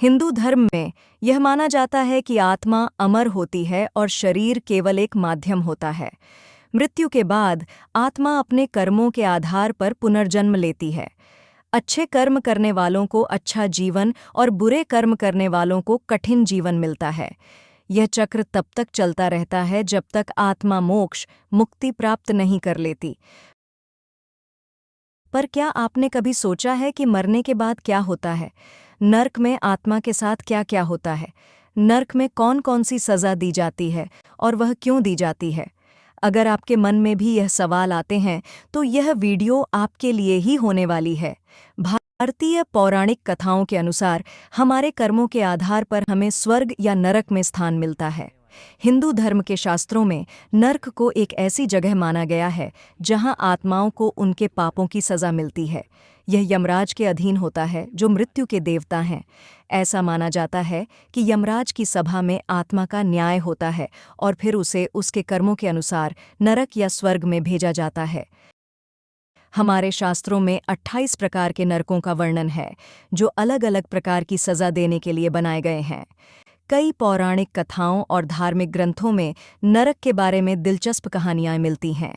हिंदू धर्म में यह माना जाता है कि आत्मा अमर होती है और शरीर केवल एक माध्यम होता है। मृत्यु के बाद आत्मा अपने कर्मों के आधार पर पुनर्जन्म लेती है। अच्छे कर्म करने वालों को अच्छा जीवन और बुरे कर्म करने वालों को कठिन जीवन मिलता है। यह चक्र तब तक चलता रहता है जब तक आत्मा मोक्ष मुक्ति प्राप्त नहीं कर लेती। पर क्या आपने कभी सोचा है कि मरने के बाद क्या होता है? नर्क में आत्मा के साथ क्या क्या होता है? नर्क में कौन कौन सी सज़ा दी जाती है और वह क्यों दी जाती है? अगर आपके मन में भी यह सवाल आते हैं तो यह वीडियो आपके लिए ही होने वाली है। भारतीय पौराणिक कथाओं के अनुसार हमारे कर्मों के आधार पर हमें स्वर्ग या नरक में स्थान मिलता है। हिंदू धर्म के शास्त्रों में नर्क को एक ऐसी जगह माना गया है जहां आत्माओं को उनके पापों की सज़ा मिलती है। यह यमराज के अधीन होता है, जो मृत्यु के देवता हैं। ऐसा माना जाता है कि यमराज की सभा में आत्मा का न्याय होता है और फिर उसे उसके कर्मों के अनुसार नरक या स्वर्ग में भेजा जाता है। हमारे शास्त्रों में 28 प्रकार के नरकों का वर्णन है, जो अलग अलग प्रकार की सज़ा देने के लिए बनाए गए हैं। कई पौराणिक कथाओं और धार्मिक ग्रंथों में नरक के बारे में दिलचस्प कहानियां मिलती हैं।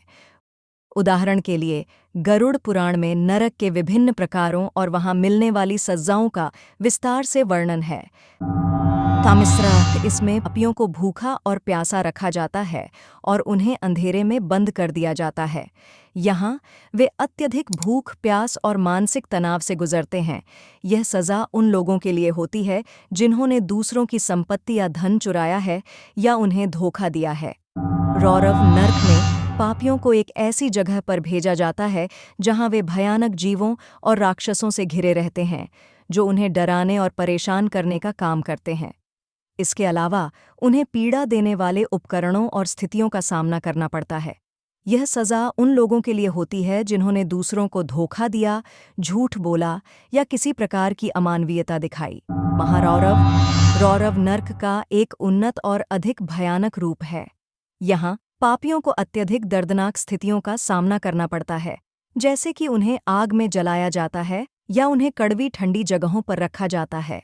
उदाहरण के लिए गरुड़ पुराण में नरक के विभिन्न प्रकारों और वहां मिलने वाली सज़ाओं का विस्तार से वर्णन है। तामिस्रा इसमें पापियों को भूखा और प्यासा रखा जाता है और उन्हें अंधेरे में बंद कर दिया जाता है। यहाँ वे अत्यधिक भूख, प्यास और मानसिक तनाव से गुजरते हैं। यह सज़ा उन लोगों के लिए होती है जिन्होंने दूसरों की संपत्ति या धन चुराया है या उन्हें धोखा दिया है। रौरव नर्क में पापियों को एक ऐसी जगह पर भेजा जाता है जहां वे भयानक जीवों और राक्षसों से घिरे रहते हैं, जो उन्हें डराने और परेशान करने का काम करते हैं। इसके अलावा उन्हें पीड़ा देने वाले उपकरणों और स्थितियों का सामना करना पड़ता है। यह सज़ा उन लोगों के लिए होती है जिन्होंने दूसरों को धोखा दिया, झूठ बोला या किसी प्रकार की अमानवीयता दिखाई। रौरव नर्क का एक उन्नत और अधिक भयानक रूप है। यहाँ पापियों को अत्यधिक दर्दनाक स्थितियों का सामना करना पड़ता है, जैसे कि उन्हें आग में जलाया जाता है या उन्हें कड़वी ठंडी जगहों पर रखा जाता है।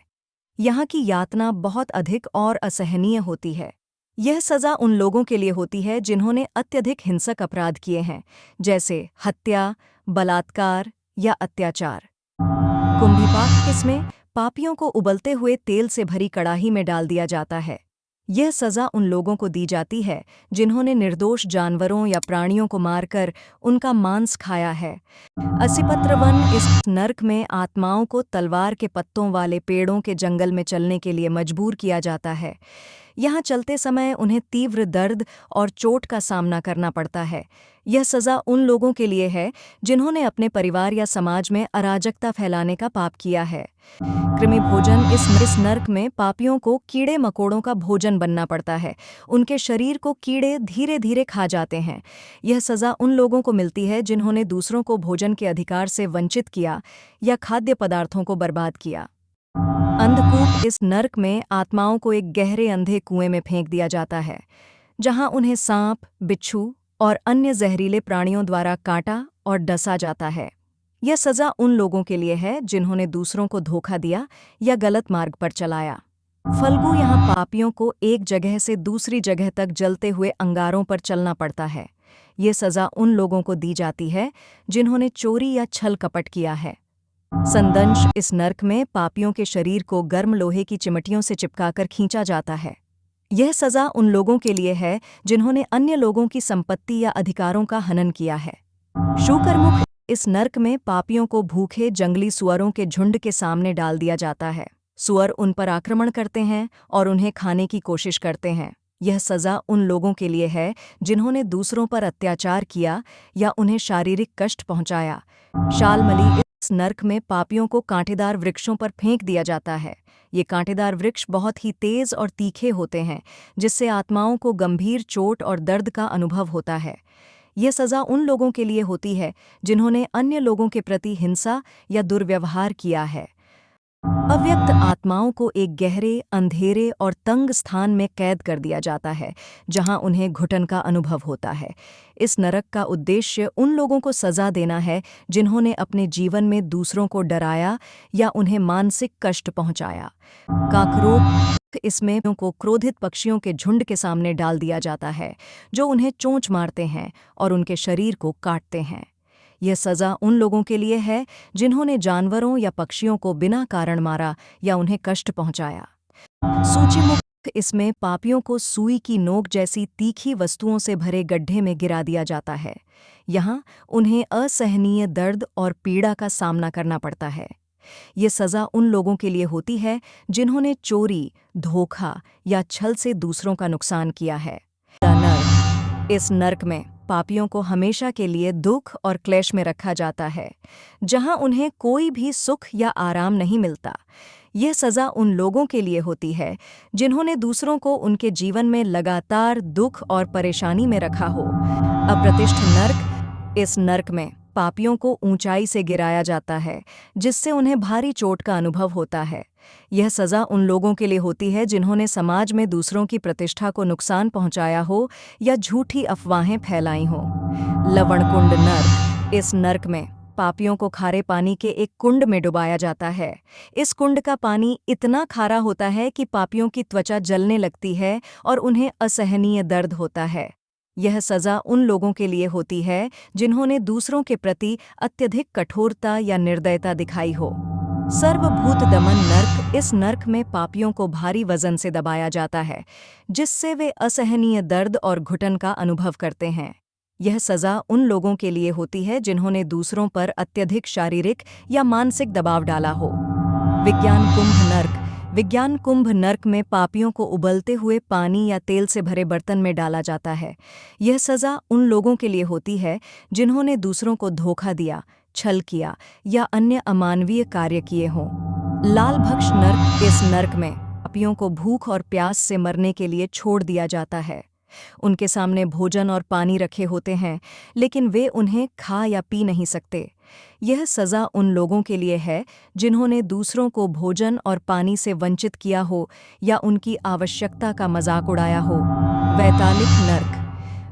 यहाँ की यातना बहुत अधिक और असहनीय होती है। यह सज़ा उन लोगों के लिए होती है जिन्होंने अत्यधिक हिंसक अपराध किए हैं, जैसे हत्या, बलात्कार या अत्याचार। कुंभीपाक इसमें पापियों को उबलते हुए तेल से भरी कड़ाही में डाल दिया जाता है। यह सज़ा उन लोगों को दी जाती है जिन्होंने निर्दोष जानवरों या प्राणियों को मारकर उनका मांस खाया है। असिपत्रवन इस नर्क में आत्माओं को तलवार के पत्तों वाले पेड़ों के जंगल में चलने के लिए मजबूर किया जाता है। यहाँ चलते समय उन्हें तीव्र दर्द और चोट का सामना करना पड़ता है। यह सज़ा उन लोगों के लिए है जिन्होंने अपने परिवार या समाज में अराजकता फैलाने का पाप किया है। कृमि भोजन इस नर्क में पापियों को कीड़े मकोड़ों का भोजन बनना पड़ता है। उनके शरीर को कीड़े धीरे धीरे खा जाते हैं। यह सज़ा उन लोगों को मिलती है जिन्होंने दूसरों को भोजन के अधिकार से वंचित किया या खाद्य पदार्थों को बर्बाद किया। अंधकूप इस नर्क में आत्माओं को एक गहरे अंधे कुएं में फेंक दिया जाता है, जहां उन्हें सांप, बिच्छू और अन्य जहरीले प्राणियों द्वारा काटा और डसा जाता है। यह सज़ा उन लोगों के लिए है जिन्होंने दूसरों को धोखा दिया या गलत मार्ग पर चलाया। फल्गु यहाँ पापियों को एक जगह से दूसरी जगह तक जलते हुए अंगारों पर चलना पड़ता है। ये सज़ा उन लोगों को दी जाती है जिन्होंने चोरी या छल कपट किया है। संदंश इस नर्क में पापियों के शरीर को गर्म लोहे की चिमटियों से चिपकाकर खींचा जाता है। यह सज़ा उन लोगों के लिए है जिन्होंने अन्य लोगों की संपत्ति या अधिकारों का हनन किया है। शूकरमुख इस नर्क में पापियों को भूखे जंगली सुअरों के झुंड के सामने डाल दिया जाता है। सुअर उन पर आक्रमण करते हैं और उन्हें खाने की कोशिश करते हैं। यह सज़ा उन लोगों के लिए है जिन्होंने दूसरों पर अत्याचार किया या उन्हें शारीरिक कष्ट पहुंचाया। शालमली इस नर्क में पापियों को कांटेदार वृक्षों पर फेंक दिया जाता है। ये कांटेदार वृक्ष बहुत ही तेज और तीखे होते हैं, जिससे आत्माओं को गंभीर चोट और दर्द का अनुभव होता है। यह सज़ा उन लोगों के लिए होती है जिन्होंने अन्य लोगों के प्रति हिंसा या दुर्व्यवहार किया है। अव्यक्त आत्माओं को एक गहरे, अंधेरे और तंग स्थान में कैद कर दिया जाता है, जहां उन्हें घुटन का अनुभव होता है। इस नरक का उद्देश्य उन लोगों को सजा देना है जिन्होंने अपने जीवन में दूसरों को डराया या उन्हें मानसिक कष्ट पहुंचाया। काकरोक इसमें को क्रोधित पक्षियों के झुंड के सामने डाल दिया जाता है, जो उन्हें चोंच मारते हैं और उनके शरीर को काटते हैं। यह सज़ा उन लोगों के लिए है जिन्होंने जानवरों या पक्षियों को बिना कारण मारा या उन्हें कष्ट पहुंचाया। सूचीमुक्त इसमें पापियों को सुई की नोक जैसी तीखी वस्तुओं से भरे गड्ढे में गिरा दिया जाता है। यहाँ उन्हें असहनीय दर्द और पीड़ा का सामना करना पड़ता है। ये सज़ा उन लोगों के लिए होती है जिन्होंने चोरी, धोखा या छल से दूसरों का नुकसान किया है। नर्क इस नर्क में पापियों को हमेशा के लिए दुख और क्लेश में रखा जाता है, जहां उन्हें कोई भी सुख या आराम नहीं मिलता। यह सज़ा उन लोगों के लिए होती है जिन्होंने दूसरों को उनके जीवन में लगातार दुख और परेशानी में रखा हो। अप्रतिष्ठ नर्क इस नर्क में पापियों को ऊंचाई से गिराया जाता है, जिससे उन्हें भारी चोट का अनुभव होता है। यह सज़ा उन लोगों के लिए होती है जिन्होंने समाज में दूसरों की प्रतिष्ठा को नुकसान पहुंचाया हो या झूठी अफवाहें फैलाई हों। लवणकुंड नर्क इस नर्क में पापियों को खारे पानी के एक कुंड में डुबाया जाता है। इस कुंड का पानी इतना खारा होता है कि पापियों की त्वचा जलने लगती है और उन्हें असहनीय दर्द होता है। यह सज़ा उन लोगों के लिए होती है जिन्होंने दूसरों के प्रति अत्यधिक कठोरता या निर्दयता दिखाई हो। सर्वभूत दमन नर्क इस नर्क में पापियों को भारी वजन से दबाया जाता है, जिससे वे असहनीय दर्द और घुटन का अनुभव करते हैं। यह सज़ा उन लोगों के लिए होती है जिन्होंने दूसरों पर अत्यधिक शारीरिक या मानसिक दबाव डाला हो। विज्ञान कुंभ नर्क में पापियों को उबलते हुए पानी या तेल से भरे बर्तन में डाला जाता है। यह सज़ा उन लोगों के लिए होती है जिन्होंने दूसरों को धोखा दिया, छल किया या अन्य अमानवीय कार्य किए हों। लालभक्ष नर्क इस नर्क में पापियों को भूख और प्यास से मरने के लिए छोड़ दिया जाता है। उनके सामने भोजन और पानी रखे होते हैं, लेकिन वे उन्हें खा या पी नहीं सकते। यह सज़ा उन लोगों के लिए है जिन्होंने दूसरों को भोजन और पानी से वंचित किया हो या उनकी आवश्यकता का मजाक उड़ाया हो।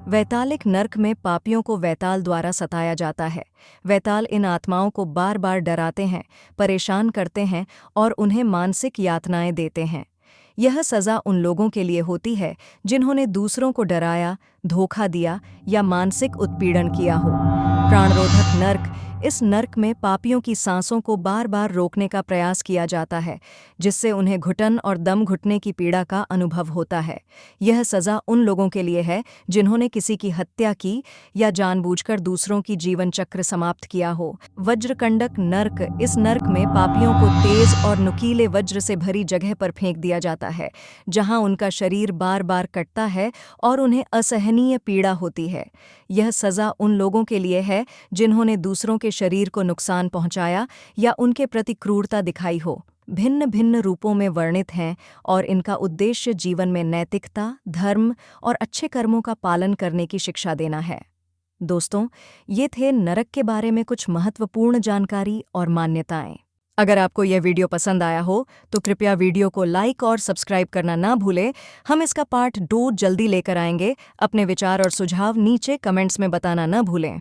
वैतालिक नर्क में पापियों को वैताल द्वारा सताया जाता है। वैताल इन आत्माओं को बार बार डराते हैं, परेशान करते हैं और उन्हें मानसिक यातनाएं देते हैं। यह सज़ा उन लोगों के लिए होती है जिन्होंने दूसरों को डराया, धोखा दिया या मानसिक उत्पीड़न किया हो। प्राणरोधक नर्क इस नर्क में पापियों की सांसों को बार बार रोकने का प्रयास किया जाता है, जिससे उन्हें घुटन और दम घुटने की पीड़ा का अनुभव होता है। यह सज़ा उन लोगों के लिए है जिन्होंने किसी की हत्या की या जानबूझकर दूसरों की जीवन चक्र समाप्त किया हो। वज्रकंडक नर्क इस नर्क में पापियों को तेज और नुकीले वज्र से भरी जगह पर फेंक दिया जाता है, जहां उनका शरीर बार बार कटता है और उन्हें असहनीय पीड़ा होती है। यह सज़ा उन लोगों के लिए है जिन्होंने दूसरों के शरीर को नुकसान पहुंचाया या उनके प्रति क्रूरता दिखाई हो। भिन्न भिन्न रूपों में वर्णित हैं और इनका उद्देश्य जीवन में नैतिकता, धर्म और अच्छे कर्मों का पालन करने की शिक्षा देना है। दोस्तों, ये थे नरक के बारे में कुछ महत्वपूर्ण जानकारी और मान्यताएं। अगर आपको यह वीडियो पसंद आया हो तो कृपया वीडियो को लाइक और सब्सक्राइब करना ना भूलें। हम इसका पार्ट 2 जल्दी लेकर आएंगे। अपने विचार और सुझाव नीचे कमेंट्स में बताना न भूलें।